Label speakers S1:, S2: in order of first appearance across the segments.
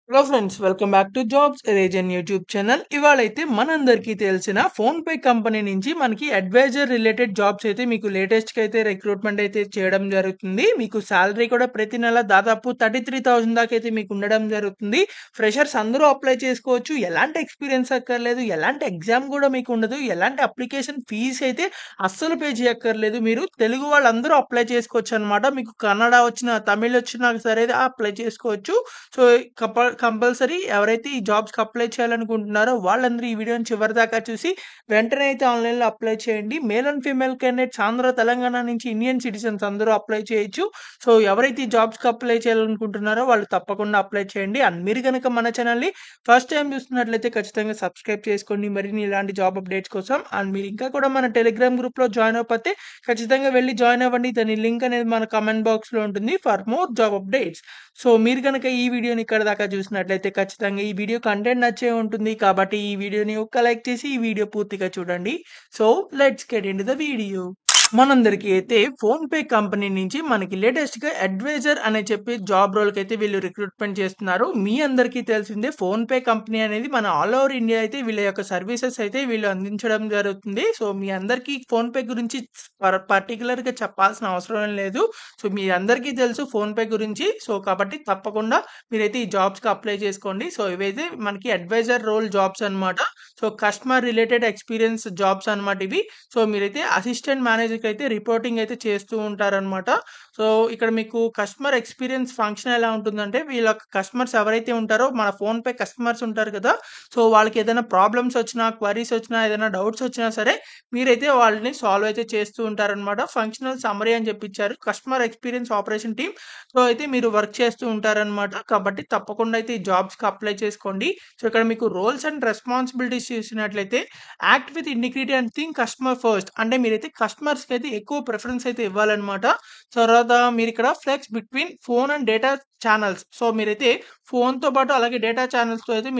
S1: Hello friends, welcome back to jobs region YouTube channel. ఇవాళైతే మనందరికీ తెలిసిన ఫోన్ పే కంపెనీ నుంచి మనకి అడ్వైజర్ రిలేటెడ్ జాబ్స్ అయితే మీకు లేటెస్ట్ గా అయితే రిక్రూట్మెంట్ అయితే చేయడం జరుగుతుంది. మీకు సాలరీ కూడా ప్రతి నెల దాదాపు 33,000 దాకా అయితే మీకు ఉండడం జరుగుతుంది. ఫ్రెషర్స్ అందరూ అప్లై చేసుకోవచ్చు. ఎలాంటి ఎక్స్పీరియన్స్ అక్కర్లేదు, ఎలాంటి ఎగ్జామ్ కూడా మీకు ఉండదు, ఎలాంటి అప్లికేషన్ ఫీజ్ అయితే అస్సలు పే చేయక్కర్లేదు. మీరు తెలుగు వాళ్ళందరూ అప్లై చేసుకోవచ్చు అనమాట. మీకు కన్నడ వచ్చిన, తమిళ్ వచ్చినా సరే అప్లై చేసుకోవచ్చు. సో, కంపల్సరీ ఎవరైతే ఈ జాబ్స్‌కి అప్లై చేయాలనుకుంటున్నారో వాళ్ళందరూ ఈ వీడియోని చివరిదాకా చూసి వెంటనే అయితే ఆన్‌లైన్‌లో అప్లై చేయండి. Male and female candidates Andhra, Telangana నుంచి ఇండియన్ సిటిజన్స్ అందరూ అప్లై చేయొచ్చు. సో, ఎవరైతే ఈ జాబ్స్‌కి అప్లై చేయాలనుకుంటున్నారో వాళ్ళు తప్పకుండా అప్లై చేయండి. అండ్ మీరు గనక మన ఛానల్‌ని ఫస్ట్ టైమ్ చూస్తున్నట్లయితే ఖచ్చితంగా సబ్స్క్రైబ్ చేసుకోండి మరిన్ని ఇలాంటి జాబ్ అప్డేట్స్ కోసం. అండ్ మీరు ఇంకా కూడా మన టెలిగ్రామ్ గ్రూప్‌లో జాయిన్ అవ్వకపోతే ఖచ్చితంగా వెళ్లి జాయిన్ అవ్వండి. దాని లింక్ అనేది మన కామెంట్ బాక్స్‌లో ఉంటుంది for more job updates. So, మీరు గనక ఈ వీడియోని ఇక్కడి దాకా చూసినట్లయితే ఖచ్చితంగా ఈ వీడియో కంటెంట్ నచ్చే ఉంటుంది. కాబట్టి ఈ వీడియోని ఒక్క లైక్ చేసి ఈ వీడియో పూర్తిగా చూడండి. So, let's get into the video. మనందరికీ అయితే ఫోన్‌పే కంపెనీ నుంచి మనకి లేటెస్ట్‌గా అడ్వైజర్ అని చెప్పి జాబ్ రోల్‌కైతే వీళ్ళు రిక్రూట్‌మెంట్ చేస్తున్నారు. మీ అందరికీ తెలిసిందే ఫోన్‌పే కంపెనీ అనేది మన ఆల్ ఓవర్ ఇండియా అయితే వీళ్ళ యొక్క సర్వీసెస్ అయితే వీళ్ళు అందించడం జరుగుతుంది. సో, మీ అందరికీ ఫోన్‌పే గురించి పర్టిక్యులర్‌గా చెప్పాల్సిన అవసరం ఏం లేదు. సో, మీ అందరికీ తెలుసు ఫోన్‌పే గురించి. సో, కాబట్టి తప్పకుండా మీరైతే ఈ జాబ్స్‌కి అప్లై చేసుకోండి. సో, ఇవైతే మనకి అడ్వైజర్ రోల్ జాబ్స్ అన్నమాట. So, customer related experience jobs అన్నమాట ఇవి. సో, మీరైతే అసిస్టెంట్ మేనేజర్‌కి అయితే రిపోర్టింగ్ అయితే చేస్తూ ఉంటారనమాట. సో, ఇక్కడ మీకు కస్టమర్ ఎక్స్‌పీరియన్స్ ఫంక్షన్ ఎలా ఉంటుందంటే, వీళ్ళ కస్టమర్స్ ఎవరైతే ఉంటారో మన ఫోన్‌పే కస్టమర్స్ ఉంటారు కదా! సో, వాళ్ళకి ఏదైనా ప్రాబ్లమ్స్ వచ్చినా, క్వరీస్ వచ్చినా, ఏదైనా డౌట్స్ వచ్చినా సరే మీరైతే వాళ్ళని సాల్వ్ అయితే చేస్తూ ఉంటారనమాట. ఫంక్షనల్ సమ్మరీ అని చెప్పి ఇచ్చారు. Customer experience operation team. So, అయితే మీరు వర్క్ చేస్తూ ఉంటారనమాట. కాబట్టి తప్పకుండా అయితే ఈ జాబ్స్‌కి అప్లై చేసుకోండి. సో, ఇక్కడ మీకు రోల్స్ అండ్ రెస్పాన్సిబిలిటీస్ చూసినట్లయితే act with integrity and think customer first. అంటే మీరైతే కస్టమర్స్‌కి అయితే ఎక్కువ ప్రిఫరెన్స్ అయితే ఇవ్వాలన్నమాట. తర్వాత మీరిక్కడ flex between phone and data channels. So, మీరైతే ఫోన్‌తో పాటు అలాగే డేటా ఛానెల్స్‌తో అయితే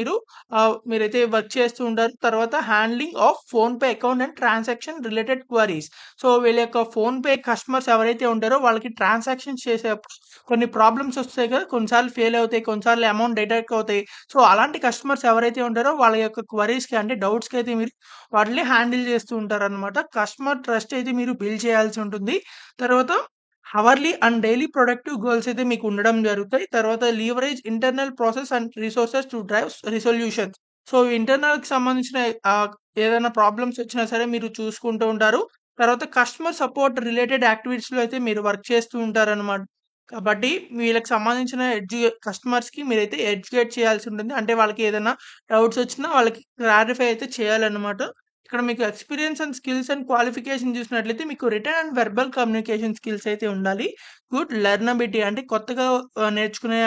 S1: మీరైతే వర్క్ చేస్తూ ఉంటారు. తర్వాత handling of PhonePe account and transaction related queries. So, వీళ్ళ యొక్క ఫోన్‌పే కస్టమర్స్ ఎవరైతే ఉంటారో వాళ్ళకి ట్రాన్సాక్షన్స్ చేసేటప్పుడు కొన్ని ప్రాబ్లమ్స్ వస్తాయి కదా! కొన్నిసార్లు ఫెయిల్ అవుతాయి. కొన్నిసార్లు అమౌంట్ డిడక్ట్ అవుతాయి. సో, అలాంటి కస్టమర్స్ ఎవరైతే ఉంటారో వాళ్ళ యొక్క క్వరీస్‌కి అంటే డౌట్స్‌కి అయితే మీరు వాటిని హ్యాండిల్ చేస్తూ ఉంటారనమాట. కస్టమర్ ట్రస్ట్ అయితే మీరు బిల్డ్ చేయాల్సి ఉంటుంది. తర్వాత hourly and daily productive goals అయితే మీకు ఉండడం జరుగుతాయి. తర్వాత leverage internal process and resources to drive resolutions. So, ఇంటర్నల్‌కి సంబంధించిన ఆహ్, ఏదైనా ప్రాబ్లమ్స్ వచ్చినా సరే మీరు చూసుకుంటూ ఉంటారు. తర్వాత కస్టమర్ సపోర్ట్ రిలేటెడ్ యాక్టివిటీస్‌లో అయితే మీరు వర్క్ చేస్తూ ఉంటారనమాట. కాబట్టి వీళ్ళకి సంబంధించిన కస్టమర్స్‌కి మీరైతే ఎడ్యుకేట్ చేయాల్సి ఉంటుంది. అంటే వాళ్ళకి ఏదైనా డౌట్స్ వచ్చినా వాళ్ళకి క్లారిఫై అయితే చేయాలన్నమాట. ఇక్కడ మీకు experience and skills and qualification చూసినట్లయితే మీకు written and verbal communication skills అయితే ఉండాలి. గుడ్ లెర్నబిలిటీ అంటే కొత్తగా నేర్చుకునే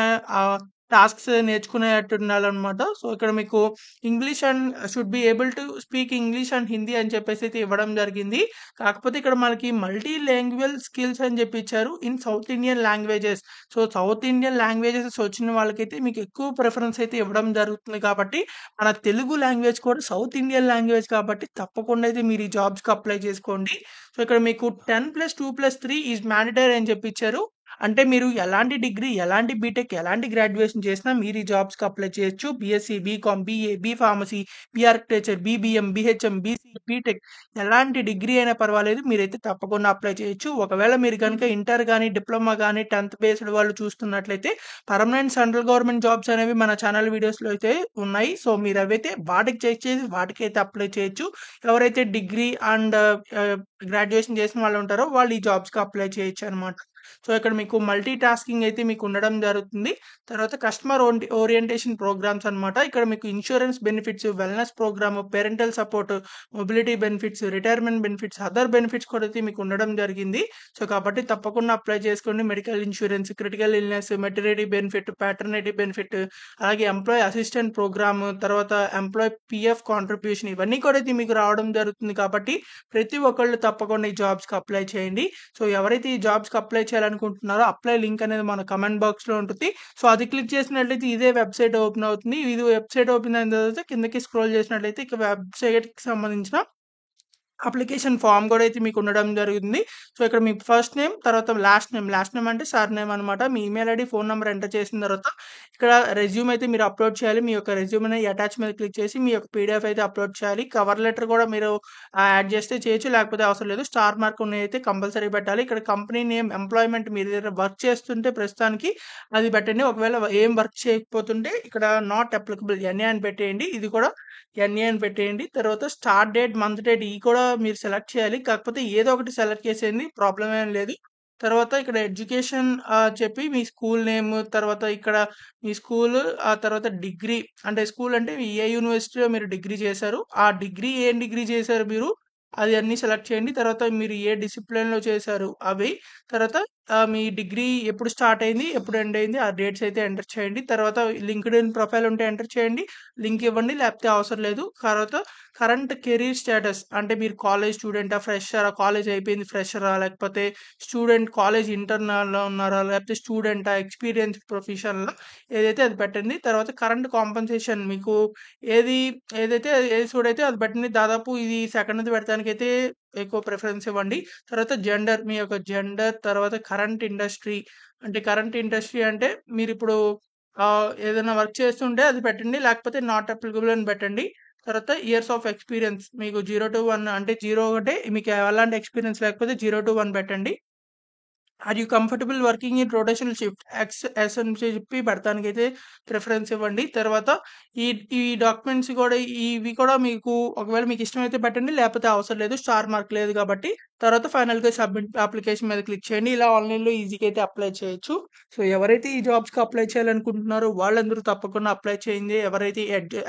S1: టాస్క్స్ నేర్చుకునేటట్టు ఉండాలన్నమాట. సో, ఇక్కడ మీకు English and should be able to speak English and Hindi అని చెప్పేసి అయితే ఇవ్వడం జరిగింది. కాకపోతే ఇక్కడ మనకి మల్టీ లాంగ్వేజ్ స్కిల్స్ అని చెప్పి ఇచ్చారు in south Indian languages. So, south Indian languages వచ్చిన వాళ్ళకైతే మీకు ఎక్కువ ప్రిఫరెన్స్ అయితే ఇవ్వడం జరుగుతుంది కాబట్టి మన తెలుగు లాంగ్వేజ్ కూడా సౌత్ ఇండియన్ లాంగ్వేజ్ కాబట్టి తప్పకుండా అయితే మీరు ఈ జాబ్స్‌కి అప్లై చేసుకోండి. సో, ఇక్కడ మీకు 10+2+3 ఈజ్ మ్యాండేటరీ అని చెప్పి ఇచ్చారు. అంటే మీరు ఎలాంటి డిగ్రీ, ఎలాంటి బీటెక్, ఎలాంటి గ్రాడ్యుయేషన్ చేసినా మీరు ఈ జాబ్స్‌కి అప్లై చేయొచ్చు. BSc, BCom, BA, B pharmacy, B architecture, BBM, BHM, BC, BTech ఎలాంటి డిగ్రీ అయినా పర్వాలేదు. మీరైతే తప్పకుండా అప్లై చేయొచ్చు. ఒకవేళ మీరు గనుక ఇంటర్ గాని, డిప్లొమా గాని, 10థ్ బేస్డ్ వాళ్ళు చూస్తున్నట్లయితే పర్మనెంట్ సెంట్రల్ గవర్నమెంట్ జాబ్స్ అనేవి మన ఛానల్ వీడియోస్‌లో అయితే ఉన్నాయి. సో, మీరవైతే వాటికి చెక్ చేసి వాటికైతే అప్లై చేయొచ్చు. ఎవరైతే డిగ్రీ అండ్ గ్రాడ్యుయేషన్ చేసిన వాళ్ళు ఉంటారో వాళ్ళు ఈ జాబ్స్‌కి అప్లై చేయొచ్చనమాట. సో, ఇక్కడ మీకు మల్టీ టాస్కింగ్ అయితే మీకు ఉండడం జరుగుతుంది. తర్వాత కస్టమర్ ఓరియంటేషన్ ప్రోగ్రామ్స్ అన్నమాట. ఇక్కడ మీకు insurance benefits, wellness program, parental support, mobility benefits, retirement benefits, other benefits కూడా అయితే మీకు ఉండడం జరిగింది. సో, కాబట్టి తప్పకుండా అప్లై చేసుకోండి. Medical insurance, critical illness, maternity benefit, paternity benefit, అలాగే ఎంప్లాయీ అసిస్టెంట్ ప్రోగ్రామ్, తర్వాత ఎంప్లాయీ పీఎఫ్ కాంట్రిబ్యూషన్ ఇవన్నీ కూడా అయితే మీకు రావడం జరుగుతుంది కాబట్టి ప్రతి ఒక్కళ్ళు తప్పకుండా ఈ జాబ్స్‌కి అప్లై చేయండి. సో, ఎవరైతే ఈ జాబ్స్‌కి అప్లై చేయాలనుకుంటున్నారో అప్లై లింక్ అనేది మన కామెంట్ బాక్స్‌లో ఉంటుంది. సో, అది క్లిక్ చేసినట్లయితే ఇదే వెబ్‌సైట్ ఓపెన్ అవుతుంది. ఇది వెబ్‌సైట్ ఓపెన్ అయిన తర్వాత కిందకి స్క్రోల్ చేసినట్లయితే ఇక వెబ్‌సైట్‌కి సంబంధించిన అప్లికేషన్ ఫార్మ్ గూడా అయితే మీకు ఉండడం జరుగుతుంది. సో, ఇక్కడ మీ ఫస్ట్ నేమ్, తర్వాత లాస్ట్ నేమ్. లాస్ట్ నేమ్ అంటే సర్‌నేమ్ అనమాట. మీ email ID, phone number enter చేసిన తర్వాత ఇక్కడ రెజ్యూమ్ అయితే మీరు అప్లోడ్ చేయాలి. మీ యొక్క రెజ్యూమ్‌ని అటాచ్ మీద క్లిక్ చేసి మీ యొక్క పీడీఎఫ్ అయితే అప్లోడ్ చేయాలి. కవర్ లెటర్ కూడా మీరు యాడ్ చేస్తే చేయొచ్చు. లేకపోతే అవసరం లేదు. స్టార్ మార్క్ ఉన్నయైతే కంపల్సరీ పెట్టాలి. ఇక్కడ కంపెనీ నేమ్, ఎంప్లాయ్‌మెంట్ మీరు ఏదైనా వర్క్ చేస్తుంటే ప్రస్తుతానికి అది పెట్టండి. ఒకవేళ ఏం వర్క్ చేయకపోతుంటే ఇక్కడ నాట్ అప్లికబుల్ ఎన్ఏ అని పెట్టేయండి. ఇది కూడా ఎన్ఏ అని పెట్టేయండి. తర్వాత స్టార్ట్ డేట్, మంత్ డేట్ ఇయి కూడా మీరు సెలెక్ట్ చేయాలి. కాకపోతే ఏదో ఒకటి సెలెక్ట్ చేసేయండి. ప్రాబ్లమ్ ఏం లేదు. తర్వాత ఇక్కడ ఎడ్యుకేషన్ చెప్పి మీ స్కూల్ నేమ్, తర్వాత ఇక్కడ మీ స్కూలు, ఆ తర్వాత డిగ్రీ అంటే స్కూల్ అంటే ఏ యూనివర్సిటీలో మీరు డిగ్రీ చేశారు. ఆ డిగ్రీ ఏం డిగ్రీ చేశారు మీరు అది అన్నీ సెలెక్ట్ చేయండి. తర్వాత మీరు ఏ డిసిప్లిన్‌లో చేశారు అవి. తర్వాత మీ డిగ్రీ ఎప్పుడు స్టార్ట్ అయింది, ఎప్పుడు ఎండ్ అయింది ఆ డేట్స్ అయితే ఎంటర్ చేయండి. తర్వాత లింక్డ్ఇన్ ప్రొఫైల్ ఉంటే ఎంటర్ చేయండి. లింక్ ఇవ్వండి. లేకపోతే అవసరం లేదు. తర్వాత కరెంట్ కెరీర్ స్టేటస్ అంటే మీరు కాలేజ్ స్టూడెంటా? ఫ్రెషరా? కాలేజ్ అయిపోయింది ఫ్రెషరా? లేకపోతే స్టూడెంట్ కాలేజ్ ఇంటర్నల్‌లో ఉన్నారా? లేకపోతే స్టూడెంటా? ఎక్స్‌పీరియన్స్ ప్రొఫెషనలా? ఏదైతే అది పెట్టండి. తర్వాత కరెంట్ కాంపెన్సేషన్ మీకు ఏది ఏదైతే ఏది సూట్ అయితే అది పెట్టండి. దాదాపు ఇది సెకండ్‌ది పెడతానికైతే ఎక్కువ ప్రిఫరెన్స్ ఇవ్వండి. తర్వాత జెండర్ మీ యొక్క జెండర్, తర్వాత కరెంట్ ఇండస్ట్రీ అంటే కరెంట్ ఇండస్ట్రీ అంటే మీరిప్పుడు ఏదైనా వర్క్ చేస్తుంటే అది పెట్టండి. లేకపోతే నాట్ అప్లికబుల్ అని పెట్టండి. తర్వాత ఇయర్స్ ఆఫ్ ఎక్స్‌పీరియన్స్ మీకు 0-1 అంటే 0 అంటే మీకు ఎలాంటి ఎక్స్‌పీరియన్స్ లేకపోతే 0-1 పెట్టండి. Are you comfortable working in rotational shifts అని చెప్పి పెడతానికైతే ప్రిఫరెన్స్ ఇవ్వండి. తర్వాత ఈ ఈ డాక్యుమెంట్స్ కూడా ఇవి కూడా మీకు ఒకవేళ మీకు ఇష్టమైతే పెట్టండి. లేకపోతే అవసరం లేదు. స్టార్ మార్క్ లేదు కాబట్టి. తర్వాత ఫైనల్‌గా సబ్మిట్ అప్లికేషన్ మీద క్లిక్ చేయండి. ఇలా ఆన్‌లైన్‌లో ఈజీగా అయితే అప్లై చేయొచ్చు. సో, ఎవరైతే ఈ జాబ్స్‌కి అప్లై చేయాలనుకుంటున్నారో వాళ్ళందరూ తప్పకుండా అప్లై చేయండి. ఎవరైతే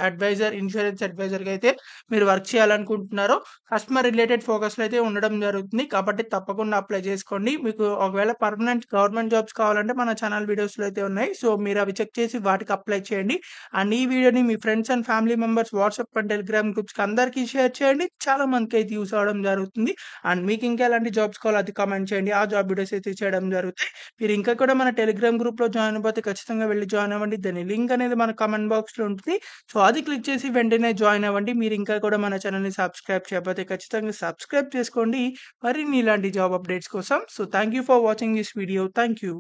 S1: అడ్వైజర్, ఇన్స్యూరెన్స్ అడ్వైజర్‌గా అయితే మీరు వర్క్ చేయాలనుకుంటున్నారో కస్టమర్ రిలేటెడ్ ఫోకస్‌లో అయితే ఉండడం జరుగుతుంది. కాబట్టి తప్పకుండా అప్లై చేసుకోండి. మీకు ఒకవేళ పర్మనెంట్ గవర్నమెంట్ జాబ్స్ కావాలంటే మన ఛానల్ వీడియోస్‌లో అయితే ఉన్నాయి. సో, మీరు అవి చెక్ చేసి వాటికి అప్లై చేయండి. అండ్ ఈ వీడియోని మీ friends and family members WhatsApp and Telegram గ్రూప్స్‌కి అందరికీ షేర్ చేయండి. చాలా మందికైతే యూజ్ అవ్వడం జరుగుతుంది. అండ్ మీకు ఇంకా ఎలాంటి జాబ్స్ కావాలో అది కామెంట్ చేయండి. ఆ జాబ్ వీడియోస్ అయితే చేయడం జరుగుతాయి. మీరు ఇంకా కూడా మన టెలిగ్రామ్ గ్రూప్‌లో జాయిన్ అవ్వకపోతే ఖచ్చితంగా వెళ్లి జాయిన్ అవ్వండి. దాని లింక్ అనేది మన కామెంట్ బాక్స్‌లో ఉంటుంది. సో, అది క్లిక్ చేసి వెంటనే జాయిన్ అవ్వండి. మీరు ఇంకా కూడా మన ఛానల్‌ని సబ్స్క్రైబ్ చేయకపోతే ఖచ్చితంగా సబ్స్క్రైబ్ చేసుకోండి. మరిన్ని ఇలాంటి జాబ్ అప్డేట్స్ కోసం. So, thank you for watching this video. Thank you.